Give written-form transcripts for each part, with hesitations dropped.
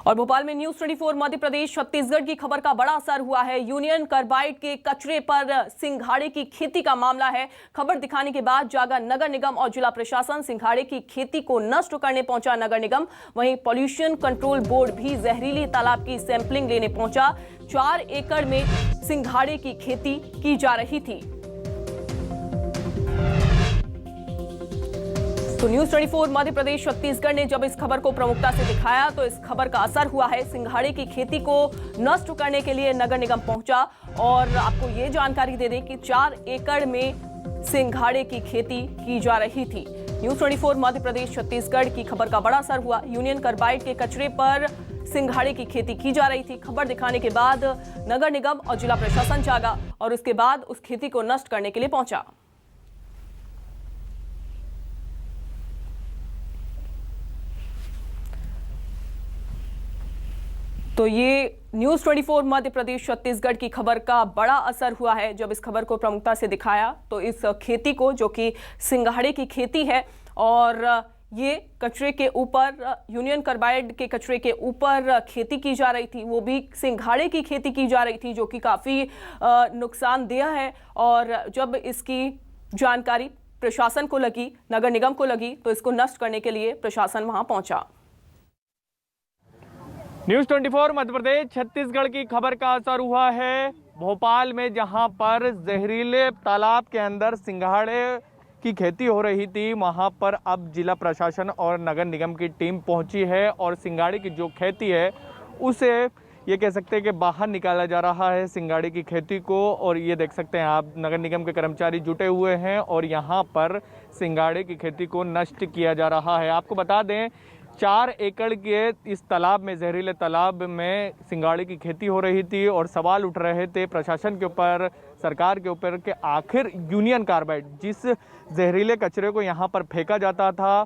और भोपाल में न्यूज 24 मध्य प्रदेश छत्तीसगढ़ की खबर का बड़ा असर हुआ है। यूनियन कार्बाइड के कचरे पर सिंघाड़े की खेती का मामला है। खबर दिखाने के बाद जागा नगर निगम और जिला प्रशासन। सिंघाड़े की खेती को नष्ट करने पहुंचा नगर निगम। वहीं पॉल्यूशन कंट्रोल बोर्ड भी जहरीली तालाब की सैंपलिंग लेने पहुंचा। 4 एकड़ में सिंघाड़े की खेती की जा रही थी। तो न्यूज 24 मध्य प्रदेश छत्तीसगढ़ ने जब इस खबर को प्रमुखता से दिखाया तो इस खबर का असर हुआ है। सिंघाड़े की खेती को नष्ट करने के लिए नगर निगम पहुंचा और आपको ये जानकारी दे दें कि 4 एकड़ में सिंघाड़े की खेती की जा रही थी। न्यूज 24 मध्य प्रदेश छत्तीसगढ़ की खबर का बड़ा असर हुआ। यूनियन कार्बाइड के कचरे पर सिंघाड़े की खेती की जा रही थी। खबर दिखाने के बाद नगर निगम और जिला प्रशासन जागा और उसके बाद उस खेती को नष्ट करने के लिए पहुंचा। तो ये न्यूज 24 मध्य प्रदेश छत्तीसगढ़ की खबर का बड़ा असर हुआ है। जब इस खबर को प्रमुखता से दिखाया तो इस खेती को, जो कि सिंघाड़े की खेती है और ये कचरे के ऊपर, यूनियन कार्बाइड के कचरे के ऊपर खेती की जा रही थी, वो भी सिंघाड़े की खेती की जा रही थी, जो कि काफ़ी नुकसानदेह है। और जब इसकी जानकारी प्रशासन को लगी, नगर निगम को लगी, तो इसको नष्ट करने के लिए प्रशासन वहां पहुंचा। न्यूज 24 मध्य प्रदेश छत्तीसगढ़ की खबर का असर हुआ है भोपाल में, जहां पर जहरीले तालाब के अंदर सिंघाड़े की खेती हो रही थी। वहां पर अब जिला प्रशासन और नगर निगम की टीम पहुंची है और सिंघाड़े की जो खेती है उसे ये कह सकते हैं कि बाहर निकाला जा रहा है, सिंघाड़े की खेती को। और ये देख सकते हैं आप, नगर निगम के कर्मचारी जुटे हुए हैं और यहाँ पर सिंघाड़े की खेती को नष्ट किया जा रहा है। आपको बता दें, 4 एकड़ के इस तालाब में, जहरीले तालाब में सिंघाड़े की खेती हो रही थी और सवाल उठ रहे थे प्रशासन के ऊपर, सरकार के ऊपर कि आखिर यूनियन कार्बाइड, जिस जहरीले कचरे को यहाँ पर फेंका जाता था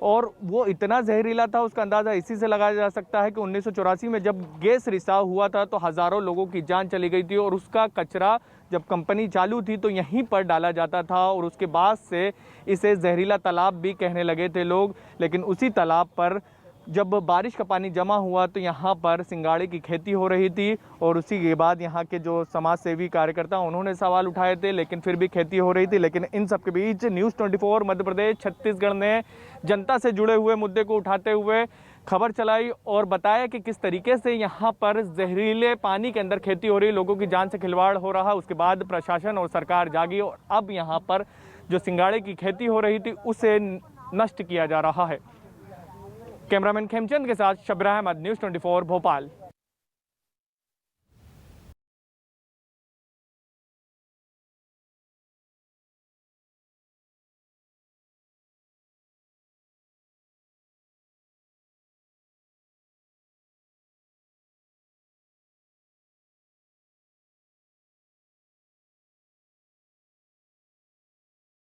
और वो इतना जहरीला था, उसका अंदाज़ा इसी से लगाया जा सकता है कि 1984 में जब गैस रिसाव हुआ था तो हज़ारों लोगों की जान चली गई थी और उसका कचरा जब कंपनी चालू थी तो यहीं पर डाला जाता था और उसके बाद से इसे जहरीला तालाब भी कहने लगे थे लोग। लेकिन उसी तालाब पर जब बारिश का पानी जमा हुआ तो यहाँ पर सिंघाड़े की खेती हो रही थी और उसी के बाद यहाँ के जो समाज सेवी कार्यकर्ता उन्होंने सवाल उठाए थे, लेकिन फिर भी खेती हो रही थी। लेकिन इन सब के बीच न्यूज़ 24 मध्य प्रदेश छत्तीसगढ़ ने जनता से जुड़े हुए मुद्दे को उठाते हुए खबर चलाई और बताया कि किस तरीके से यहाँ पर जहरीले पानी के अंदर खेती हो रही, लोगों की जान से खिलवाड़ हो रहा। उसके बाद प्रशासन और सरकार जागी और अब यहाँ पर जो सिंघाड़े की खेती हो रही थी उसे नष्ट किया जा रहा है। कैमरामैन खेमचंद के साथ शबीर अहमद, न्यूज़ 24 भोपाल।